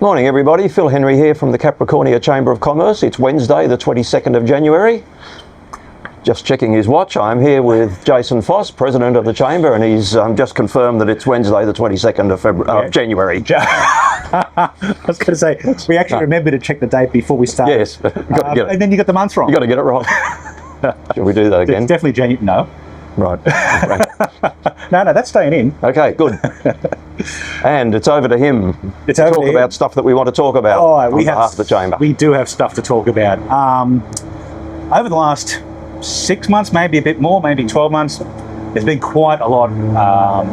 Morning everybody, Phil Henry here from the Capricornia Chamber of Commerce. It's Wednesday the 22nd of January. Just checking his watch, I'm here with Jason Foss, President of the Chamber, and he's just confirmed that it's Wednesday the 22nd of January. I was going to say, we actually remember to check the date before we start. Yes, and then you got the month wrong. You got to get it right. Should we do that again? It's definitely January. No. Right. No, that's staying in. Okay, good. And it's over to him to talk about stuff that we want to talk about on behalf of the Chamber. We do have stuff to talk about. Over the last 6 months, maybe a bit more, maybe 12 months, there's been quite a lot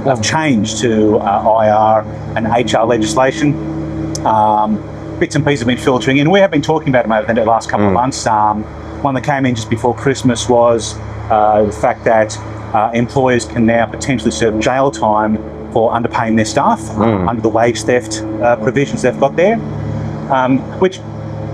of change to IR and HR legislation. Bits and pieces have been filtering in. We have been talking about them over the last couple of months. One that came in just before Christmas was the fact that employers can now potentially serve jail time for underpaying their staff under the wage theft provisions they've got there, which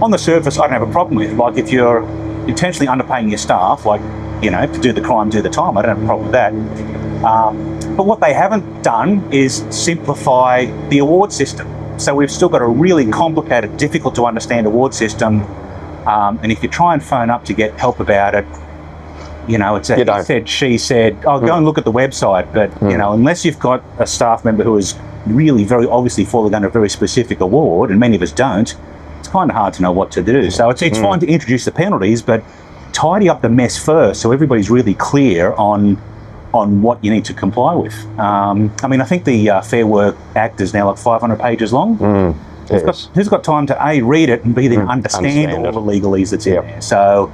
on the surface I don't have a problem with. Like if you're intentionally underpaying your staff, like, you know, to do the crime, do the time, I don't have a problem with that. But what they haven't done is simplify the award system. So we've still got a really complicated, difficult to understand award system. And if you try and phone up to get help about it, you know, it's a he said, she said, oh, go and look at the website. But, you know, unless you've got a staff member who is really very obviously falling under a very specific award, and many of us don't, it's kind of hard to know what to do. So it's fine to introduce the penalties, but tidy up the mess first so everybody's really clear on what you need to comply with. I mean, I think the Fair Work Act is now like 500 pages long. Who's got time to A, read it, and B, then understand all the legalese that's in there. So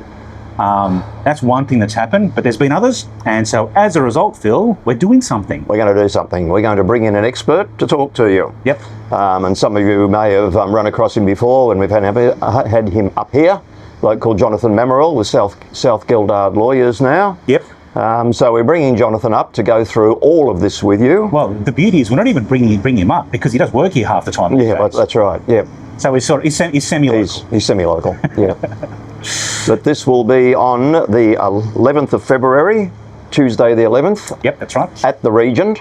that's one thing that's happened, but there's been others. And so as a result, Phil, we're doing something. We're going to do something. We're going to bring in an expert to talk to you. Yep. And some of you may have run across him before when we've had him up here, a bloke called Jonathan Mamaril with South Gildard Lawyers now. Yep. So we're bringing Jonathan up to go through all of this with you. Well, the beauty is we're not even bringing him up because he does work here half the time. Yeah, that's right. Yeah. So he's semi-local. He's semi-local. Yeah. But this will be on the 11th of February, Tuesday the 11th. Yep, that's right. At the Regent.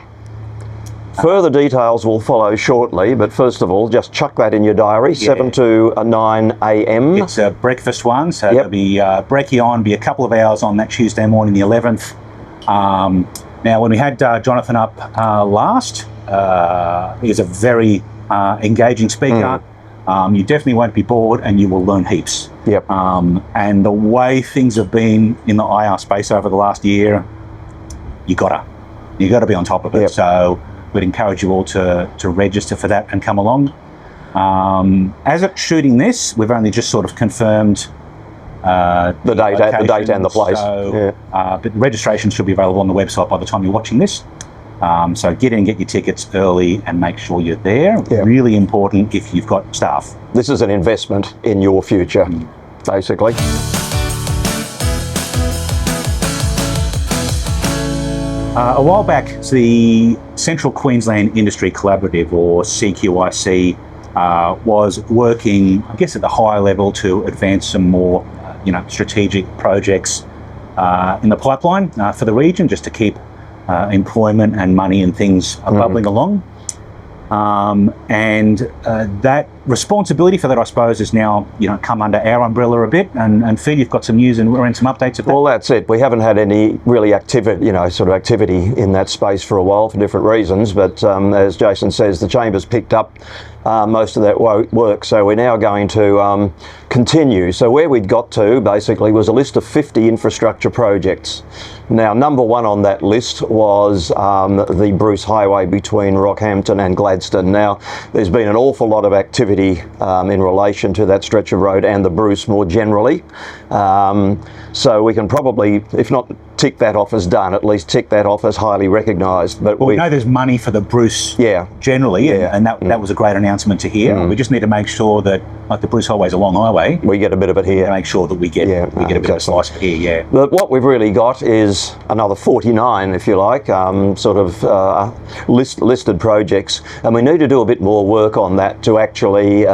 Further details will follow shortly, but first of all, just chuck that in your diary, 7 to 9 a.m. It's a breakfast one, so there'll be brekkie on, be a couple of hours on that Tuesday morning, the 11th. Now, when we had Jonathan up last, he's a very engaging speaker. You definitely won't be bored, and you will learn heaps. Yep. And the way things have been in the IR space over the last year, you gotta be on top of it. Yep. So we'd encourage you all to register for that and come along. As it's shooting this, we've only just sort of confirmed the date and the place. So, but registration should be available on the website by the time you're watching this. So get in, get your tickets early and make sure you're there. Yep. Really important if you've got staff. This is an investment in your future, basically. A while back, the Central Queensland Industry Collaborative, or CQIC, was working, I guess, at the higher level to advance some more, strategic projects in the pipeline for the region, just to keep employment and money and things bubbling along. And that responsibility for that, I suppose, has now come under our umbrella a bit. And Phil, you've got some news and some updates of that. Well, that's it. We haven't had any really activity in that space for a while for different reasons. But as Jason says, the Chamber's picked up most of that work. So we're now going to continue. So where we'd got to basically was a list of 50 infrastructure projects. Now, number one on that list was the Bruce Highway between Rockhampton and Gladstone. Now, there's been an awful lot of activity in relation to that stretch of road and the Bruce more generally. So we can probably, if not tick that off as done, at least tick that off as highly recognised. But we know there's money for the Bruce generally, and that was a great announcement to hear. We just need to make sure that, like the Bruce Highway is a long highway, we get a bit of it here. To make sure that we get a bit of a slice here. Yeah. But what we've really got is another 49, if you like, listed projects, and we need to do a bit more work on that to actually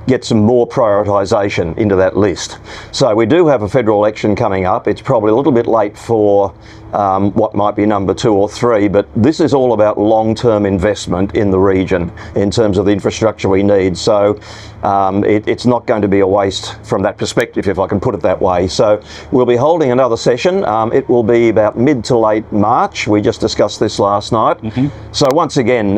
get some more prioritisation into that list. So we do have a federal election coming up. It's probably a little bit late for what might be number 2 or 3, but this is all about long-term investment in the region in terms of the infrastructure we need. So it's not going to be a waste from that perspective, if I can put it that way. So we'll be holding another session. It will be about mid to late March. We just discussed this last night. So once again,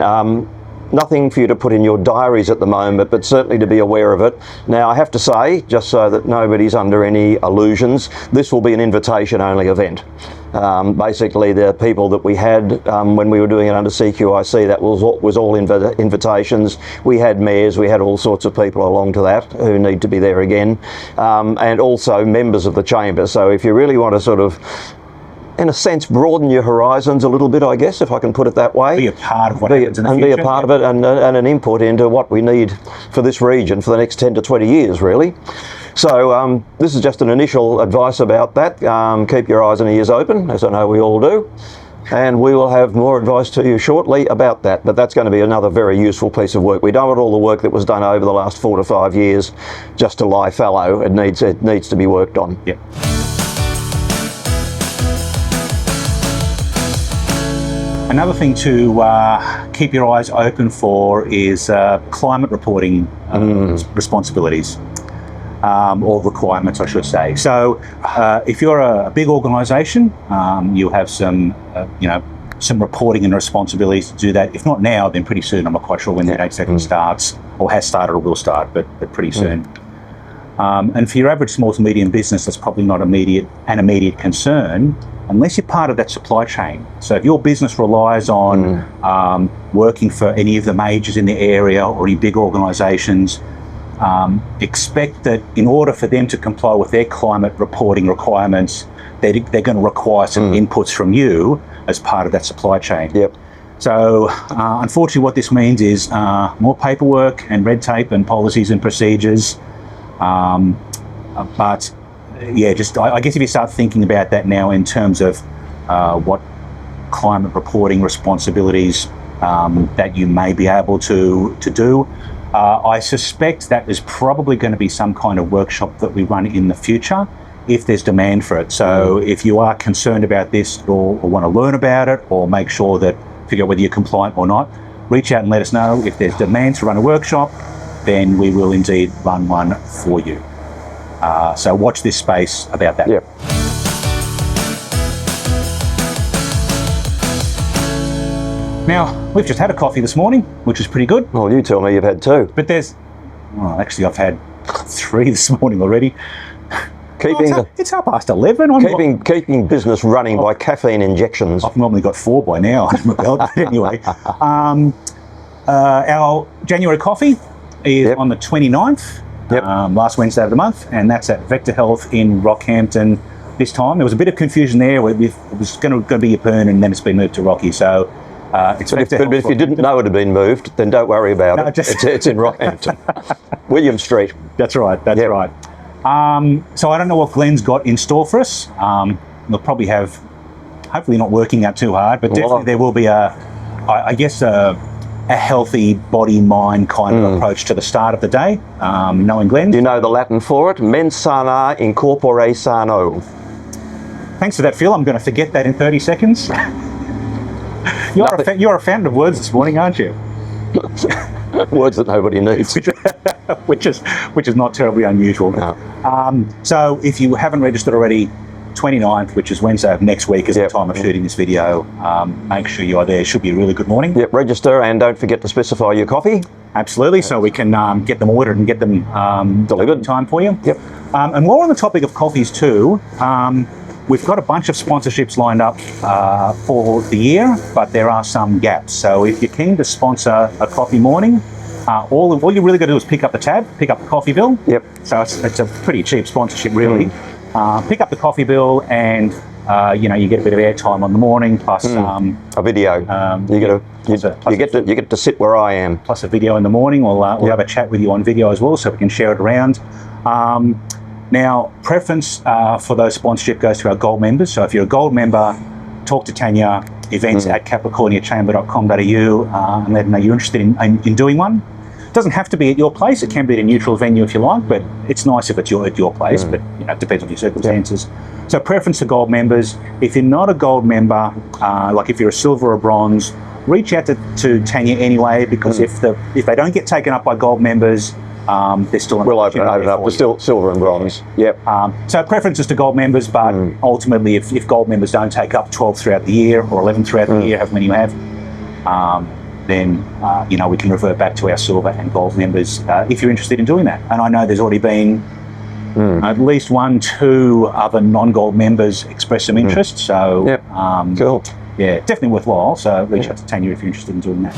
nothing for you to put in your diaries at the moment, but certainly to be aware of it. Now, I have to say, just so that nobody's under any illusions, this will be an invitation-only event. Basically, the people that we had when we were doing it under CQIC, that was all invitations. We had mayors, we had all sorts of people along to that who need to be there again, and also members of the chamber. So if you really want to sort of, in a sense, broaden your horizons a little bit, I guess, if I can put it that way. Be a part of what happens in the future. And be a part of it, and an input into what we need for this region for the next 10 to 20 years, really. So this is just an initial advice about that. Keep your eyes and ears open, as I know we all do. And we will have more advice to you shortly about that. But that's going to be another very useful piece of work. We don't want all the work that was done over the last 4 to 5 years just to lie fallow. It needs to be worked on. Yep. Another thing to keep your eyes open for is climate reporting responsibilities, or requirements, I should say. So if you're a big organisation, you have some, some reporting and responsibilities to do that. If not now, then pretty soon. I'm not quite sure when the date second starts, or has started or will start, but pretty soon. And for your average small to medium business, that's probably not an immediate concern, unless you're part of that supply chain. So if your business relies on working for any of the majors in the area or any big organisations, expect that in order for them to comply with their climate reporting requirements, they're going to require some inputs from you as part of that supply chain. Yep. So unfortunately what this means is more paperwork and red tape and policies and procedures. But yeah, just I guess if you start thinking about that now in terms of what climate reporting responsibilities that you may be able to do, I suspect that there's probably going to be some kind of workshop that we run in the future if there's demand for it. So if you are concerned about this or want to learn about it or make sure that, figure out whether you're compliant or not, reach out and let us know. If there's demand to run a workshop, then we will indeed run one for you. So watch this space about that. Yep. Now, we've just had a coffee this morning, which is pretty good. Well, you tell me you've had 2. But actually I've had 3 this morning already. It's 11:30. Keeping business running by caffeine injections. I've normally got 4 by now. But anyway, our January coffee is on the 29th. Yep. Last Wednesday of the month, and that's at Vector Health in Rockhampton this time. There was a bit of confusion there. It was going to be a Pern, and then it's been moved to Rocky. So it's Vector Health. But if you didn't know it had been moved, then don't worry about it. It's in Rockhampton. William Street. That's right. That's right. So I don't know what Glenn's got in store for us. We'll probably have, hopefully not working out too hard, but definitely there will be a healthy body-mind kind of approach to the start of the day, knowing Glenn. Do you know the Latin for it? Mens sana in corpore sano. Thanks for that, Phil. I'm going to forget that in 30 seconds. You're a fan of words this morning, aren't you? Words that nobody needs. which is not terribly unusual. No. So if you haven't registered already, 29th, which is Wednesday of next week, is the time of shooting this video. Make sure you are there. It should be a really good morning. Yep, register and don't forget to specify your coffee. Absolutely, so we can get them ordered and get them delivered in time for you. Yep. And while we're on the topic of coffees too, we've got a bunch of sponsorships lined up for the year, but there are some gaps. So if you're keen to sponsor a coffee morning, all you really got to do is pick up the tab, pick up the coffee bill. Yep. So it's a pretty cheap sponsorship, really. Pick up the coffee bill, and you get a bit of airtime on the morning, plus a video. You get to sit where I am. Plus a video in the morning. We'll have a chat with you on video as well, so we can share it around. Now, preference for those sponsorship goes to our gold members. So if you're a gold member, talk to Tanya. Events at capricorniachamber.com.au and let them know you're interested in doing one. doesn't have to be at your place. It can be at a neutral venue if you like, but it's nice if it's at your place, but it depends on your circumstances. So preference to gold members. If you're not a gold member, like if you're a silver or bronze, reach out to Tanya anyway, because if they don't get taken up by gold members, there's still an We'll open opportunity it up for to silver and bronze. Yep. So preferences to gold members, but ultimately if gold members don't take up 12 throughout the year or 11 throughout the year, however many you have, then we can revert back to our silver and gold members if you're interested in doing that. And I know there's already been at least 1-2 other non-gold members express some interest. So cool. Yeah, definitely worthwhile. So reach out to Tanya if you're interested in doing that.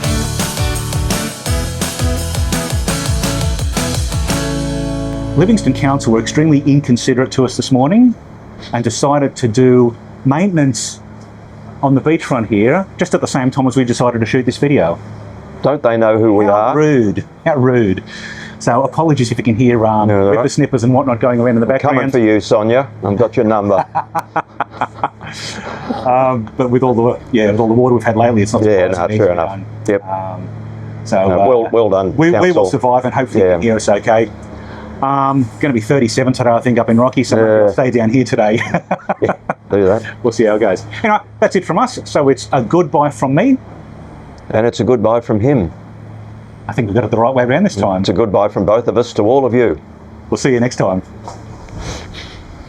Livingston Council were extremely inconsiderate to us this morning and decided to do maintenance on the beachfront here just at the same time as we decided to shoot this video. Don't they know who we are? Rude. How rude. So apologies if you can hear whippersnippers and whatnot going around in the background. Coming for you, Sonia. I've got your number. But with all the water we've had lately, it's not surprising. Fair enough. Yep. Well done. We will survive, and hopefully you can hear us okay. Going to be 37 today, I think, up in Rocky, so we'll stay down here today. Do that. We'll see how it goes. Anyway, that's it from us. So it's a goodbye from me. And it's a goodbye from him. I think we got it the right way around this time. It's a goodbye from both of us to all of you. We'll see you next time.